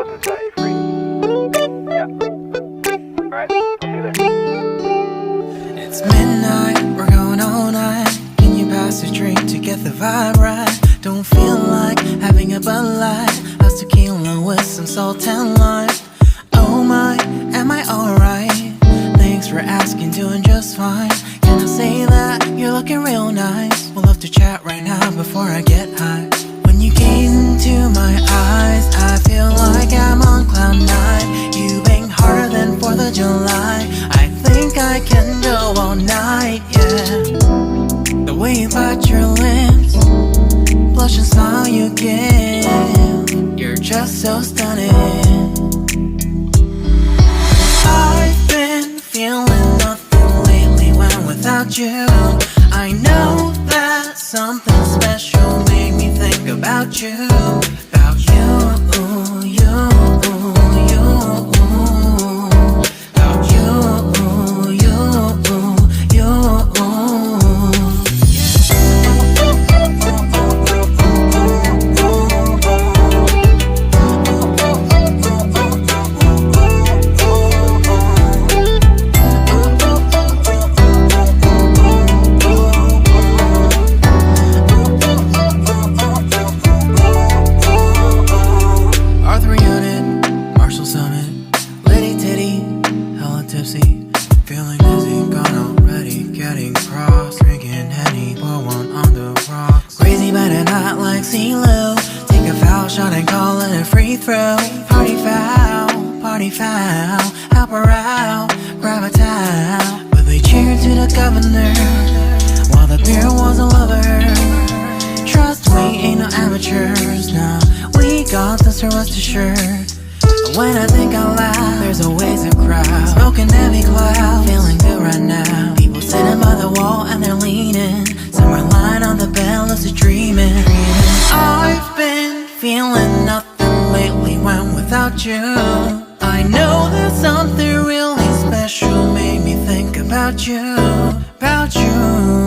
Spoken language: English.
close and set you free. Yeah. Alright, I'll see you there. It's midnight, we're going all night. Can you pass a drink to get the vibe right? Don't feel like having a Bud Light. How's tequila with some salt and lime? Oh my, am I alright? Thanks for asking, doing just fine. Can I say that you're looking real nice? We'll love to chat right now before I get high. When you gaze into my eyes, I feel like I'm on cloud nine. You bang harder than 4th of July. I think I can go all night, yeah. The way you bite your lips, blush and smile you give, you're just so stunning. I've been feeling nothing lately when without you. I know that something special made me think about you. About you, you, you. About you, you, you. Feeling dizzy, gone already, getting cross. Drinking Henny, pour one on the rocks. Crazy but not like CeeLo. Take a foul shot and call it a free throw. Party foul, help her out, grab a towel. But they cheered to the governor, while the beer was a lover. Trust we ain't no amateurs, nah. We got this, so rest assured. When I think out loud, there's always a crowd. Smoking heavy cloud, feeling good right now. People sitting by the wall and they're leaning. Some are lying on the bed, lucid dreaming. I've been feeling nothing lately when without you. I know that something really special made me think about you. About you.